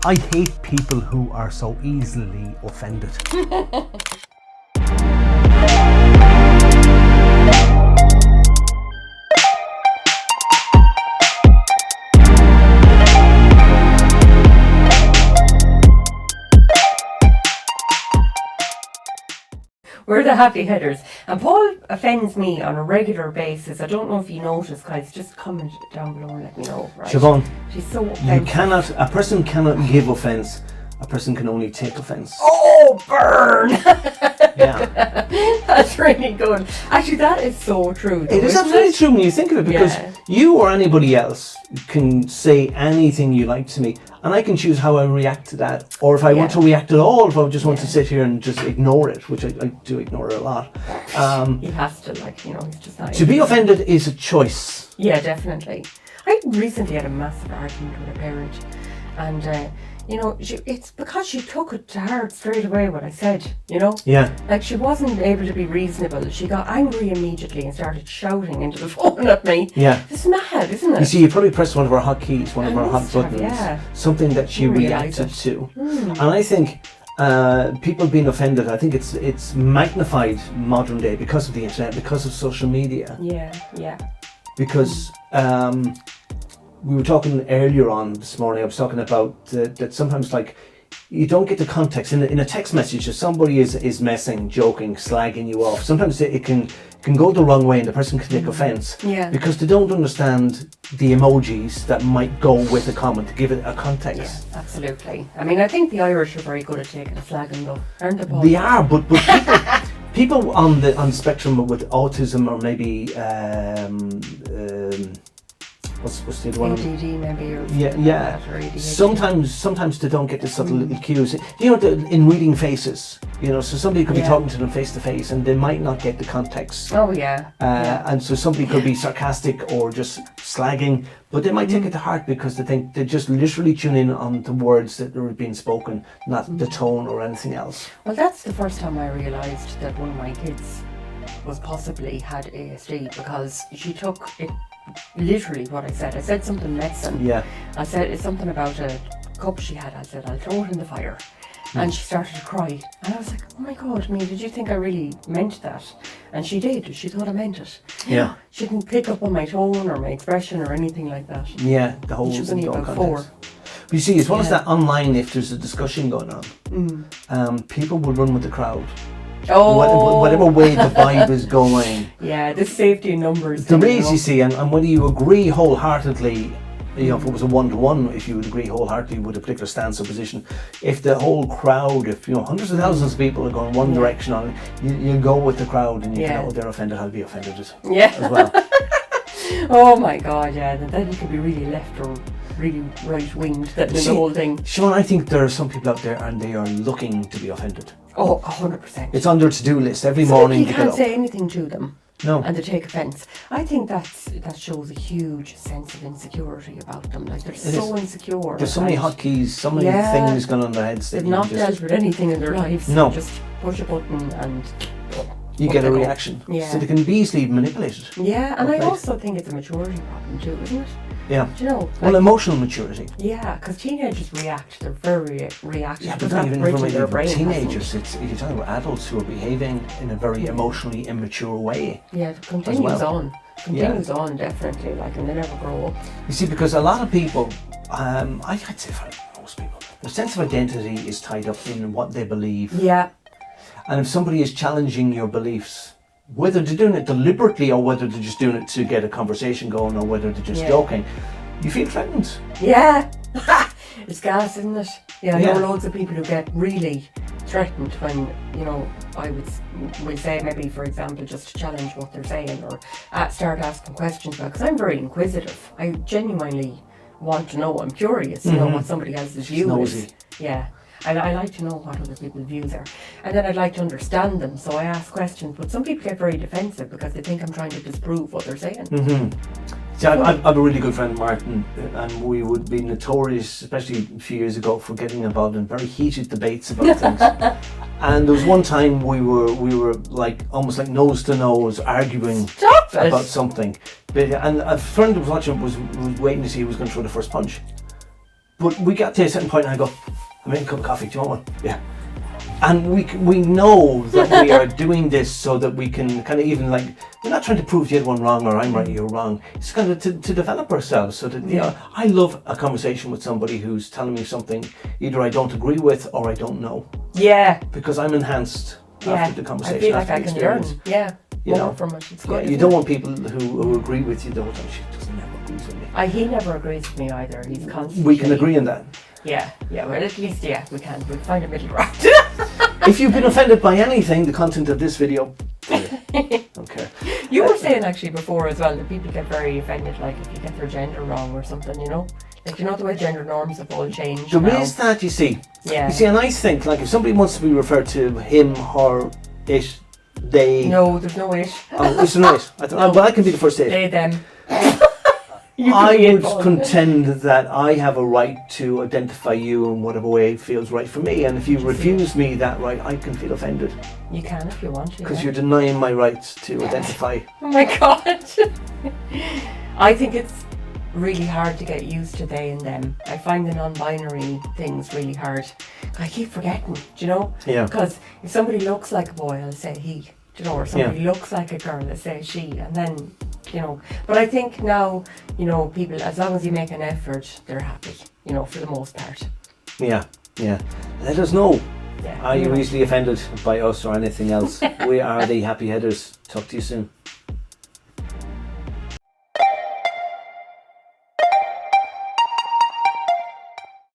I hate people who are so easily offended. We're the happy headers. And Paul offends me on a regular basis. I don't know if you notice, guys. Just comment down below and let me know. Right? Siobhan, she's so offensive. a person cannot give offence. A person can only take offence. Oh, burn! Yeah. That's really good. Actually, that is so true. It is absolutely true when you think of it, because you or anybody else can say anything you like to me, and I can choose how I react to that, or if I want to react at all, if I just want to sit here and just ignore it, which I do ignore it a lot. He has to, he's just not. To be offended is a choice. Yeah, definitely. I recently had a massive argument with a parent, and it's because she took it to heart straight away what I said, Yeah. Like, she wasn't able to be reasonable. She got angry immediately and started shouting into the phone at me. Yeah. It's mad, isn't it? You see, you probably pressed one of our hotkeys, one of our hot buttons, something that she reacted to. And I think people being offended, I think it's magnified modern day because of the internet, because of social media. Yeah. Because we were talking earlier on this morning, I was talking about that sometimes, like, you don't get the context in a text message. If somebody is messing, joking, slagging you off, sometimes it can go the wrong way and the person can take offence because they don't understand the emojis that might go with a comment to give it a context. Yeah, absolutely. I mean, I think the Irish are very good at taking a slagging though, aren't they, Paul? They are, but people on the spectrum with autism, or maybe what's the other one? ADD maybe, or yeah. Or ADHD. Sometimes they don't get the subtle little cues. In reading faces, so somebody could be talking to them face to face, and they might not get the context. Oh yeah. And so somebody could be sarcastic or just slagging, but they might take it to heart because they think they just literally tune in on the words that are being spoken, not the tone or anything else. Well, that's the first time I realised that one of my kids was possibly had ASD, because she took it literally what I said. I said something medicine. Yeah. I said it's something about a cup she had. I said, I'll throw it in the fire. And she started to cry. And I was like, oh my God, did you think I really meant that? And she did. She thought I meant it. Yeah. She didn't pick up on my tone or my expression or anything like that. Yeah, the whole. She was only about 4. But you see, as well as that, online, if there's a discussion going on, people will run with the crowd. Oh, whatever way the vibe is going. Yeah, the safety in numbers. There is, you see, and whether you agree wholeheartedly, if it was a one-to-one, if you would agree wholeheartedly with a particular stance or position, if the whole crowd, if hundreds of thousands of people are going one direction on it, you go with the crowd, and you can, they're offended, I'll be offended as well. Oh my God, yeah. Then you could be really left or really right-winged, that the whole thing. Siobhan, I think there are some people out there and they are looking to be offended. Oh, 100%. It's on their to-do list every morning. You can't say anything to them. No. And they take offence. I think that shows a huge sense of insecurity about them. Like, they're so insecure. There's so many hotkeys, so many things going on in their heads. They've not dealt with anything in their lives. No. Just push a button and you get a reaction. Yeah. So they can be easily manipulated. Yeah, and I also think it's a maturity problem too, isn't it? Yeah. Do you know? Well, emotional maturity. Yeah, because teenagers react. They're very reactive. Yeah, but not even from teenagers. You're talking about adults who are behaving in a very emotionally immature way. Yeah, it continues on. Continues on, definitely. And they never grow up. You see, because a lot of people, I'd say for most people, their sense of identity is tied up in what they believe. Yeah. And if somebody is challenging your beliefs, whether they're doing it deliberately or whether they're just doing it to get a conversation going or whether they're just joking, you feel threatened. Yeah. It's gas, isn't it? Yeah, I know loads of people who get really threatened when, I would say maybe, for example, just challenge what they're saying or start asking questions about, because I'm very inquisitive. I genuinely want to know. I'm curious to know what somebody else's view is. Yeah. And I like to know what other people's views are. And then I'd like to understand them, so I ask questions. But some people get very defensive because they think I'm trying to disprove what they're saying. See, I've a really good friend, Martin, and we would be notorious, especially a few years ago, for getting involved in very heated debates about things. And there was one time we were like almost like nose to nose arguing about something. And a friend who was watching was waiting to see who was going to throw the first punch. But we got to a certain point and I go, I'm making a cup of coffee, do you want one? Yeah. And we know that we are doing this so that we can kind of even like, we're not trying to prove the other one wrong or I'm right, you're wrong. It's kind of to develop ourselves so that, you know, I love a conversation with somebody who's telling me something either I don't agree with or I don't know. Yeah. Because I'm enhanced after the conversation. I feel like after I the can learn. experience. Yeah. You More know, from it. It's good. you don't want people who agree with you, don't. She doesn't never agrees with me. He never agrees with me either. He's constantly. We can agree on that. Yeah. Well, at least we can. We'll find a middle ground. If you've been offended by anything, the content of this video, okay. You were saying actually before as well that people get very offended, like if you get their gender wrong or something, you know? Like, you know the way gender norms have all changed There now? is that, you see. Yeah. You see, and I think, like, if somebody wants to be referred to him, her, it, they... No, there's no it. Oh, it's not it. Well, I can be the first it. They, them. I would contend that I have a right to identify you in whatever way feels right for me, and if you refuse me that right, I can feel offended. You can if you want to. Because you're denying my rights to identify. Oh my God. I think it's really hard to get used to they and them. I find the non-binary things really hard. I keep forgetting, do you know? Yeah. Because if somebody looks like a boy, I'll say he, do you know, or somebody looks like a girl, I'll say she, and then, you know. But I think now, you know, people, as long as you make an effort, they're happy, you know, for the most part. Yeah. Let us know. Yeah. Are you easily offended by us or anything else? We are the Happy Headers. Talk to you soon.